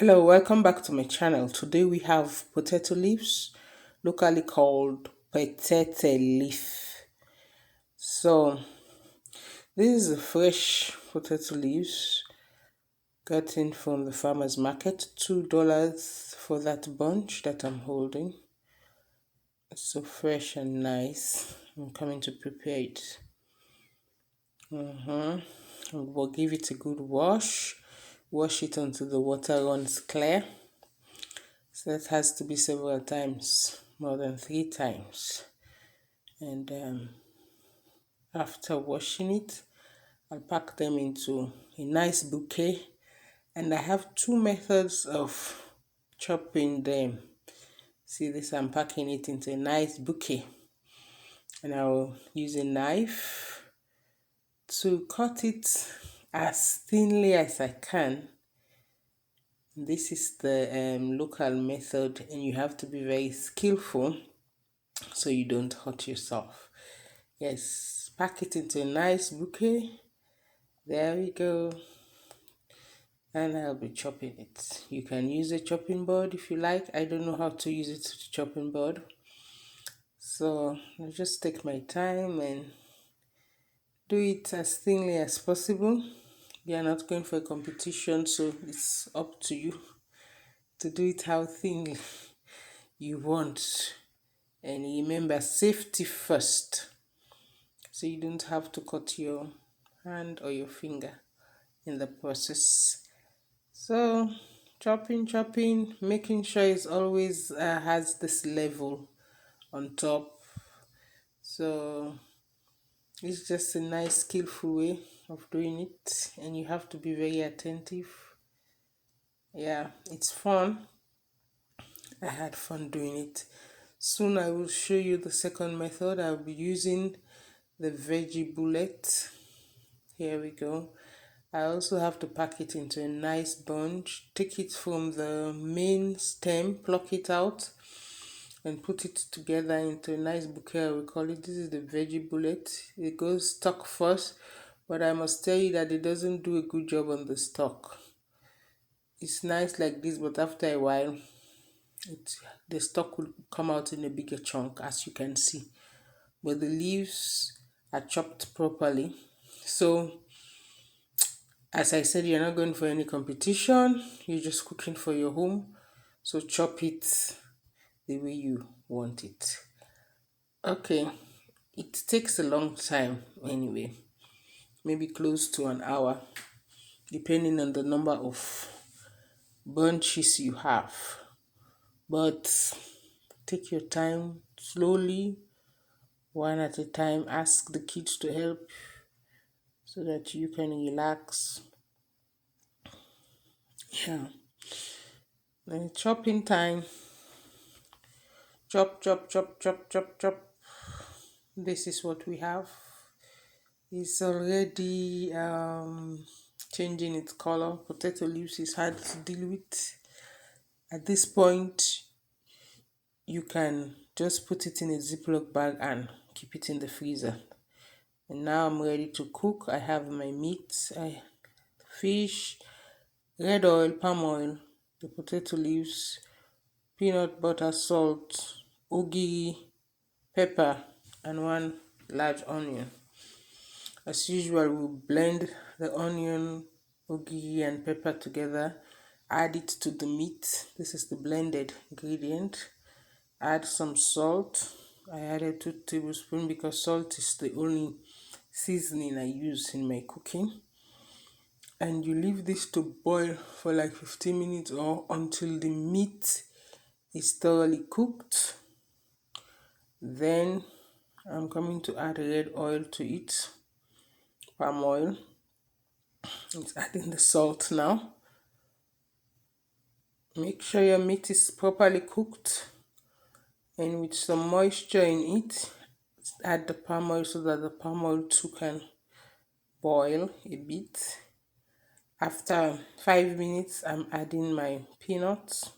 Hello, welcome back to my channel. Today we have potato leaves, locally called petete leaf. So this is a fresh potato leaves gotten from the farmer's market. $2 for that bunch that I'm holding. It's so fresh and nice. I'm coming to prepare it. We'll give it a good wash. Wash it until the water runs clear. So that has to be several times, more than 3 times. And after washing it, I'll pack them into a nice bouquet. And I have two methods of chopping them. See this, I'm packing it into a nice bouquet. And I'll use a knife to cut it as thinly as I can. This is the local method, and you have to be very skillful so you don't hurt yourself. Yes, pack it into a nice bouquet. There we go. And I'll be chopping it. You can use a chopping board if you like. I don't know how to use it with a chopping board. So I'll just take my time and do it as thinly as possible. We are not going for a competition, so it's up to you to do it how thinly you want. And remember, safety first, so you don't have to cut your hand or your finger in the process. So chopping, making sure it always has this level on top. So it's just a nice skillful way of doing it, and you have to be very attentive. Yeah, it's fun. I had fun doing it. Soon I will show you the second method. I'll be using the veggie bullet. Here we go. I also have to pack it into a nice bunch. Take it from the main stem, pluck it out, and put it together into a nice bouquet. We call it. This is the veggie bullet. It goes stalk first, but I must tell you that it doesn't do a good job on the stalk. It's nice like this, but after a while, the stalk will come out in a bigger chunk, as you can see. But the leaves are chopped properly. So as I said, you're not going for any competition, you're just cooking for your home. So chop it the way you want it. Okay, it takes a long time anyway, maybe close to an hour, depending on the number of bunches you have. But take your time slowly, one at a time. Ask the kids to help so that you can relax. Yeah. Then chopping time. Chop, chop, chop, chop, chop, chop. This is what we have. It's already changing its color. Potato leaves is hard to deal with. At this point, you can just put it in a Ziploc bag and keep it in the freezer. And now I'm ready to cook. I have my meat, fish, red oil, palm oil, the potato leaves, peanut butter, salt, ogiri, pepper, and one large onion. As usual, we'll blend the onion, ogiri, and pepper together. Add it to the meat. This is the blended ingredient. Add some salt. I added 2 tablespoons because salt is the only seasoning I use in my cooking. And you leave this to boil for like 15 minutes or until the meat is thoroughly cooked. Then I'm coming to add red oil to it, palm oil. It's adding the salt now. Make sure your meat is properly cooked and with some moisture in it. Add the palm oil so that the palm oil too can boil a bit. After 5 minutes, I'm adding my peanuts.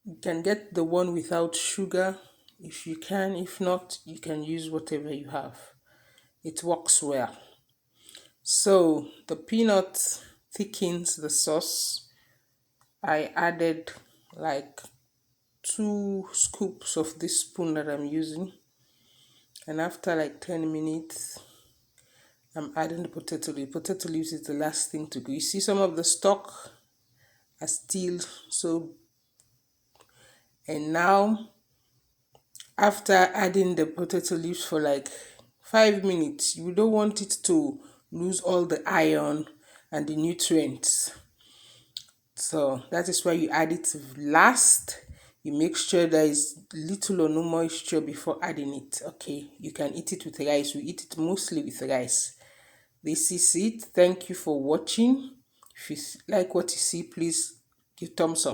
You can get the one without sugar if you can. If not, you can use whatever you have. It works well. So the peanut thickens the sauce. I added like 2 scoops of this spoon that I'm using, and after like 10 minutes I'm adding the potato leaf. Potato leaves is the last thing to go. You see some of the stock are still so, and now after adding the potato leaves for like 5 minutes, you don't want it to lose all the iron and the nutrients. So that is why you add it last. You make sure there is little or no moisture before adding it. Okay, you can eat it with rice. We eat it mostly with rice. This is it. Thank you for watching. If you like what you see, please give thumbs up.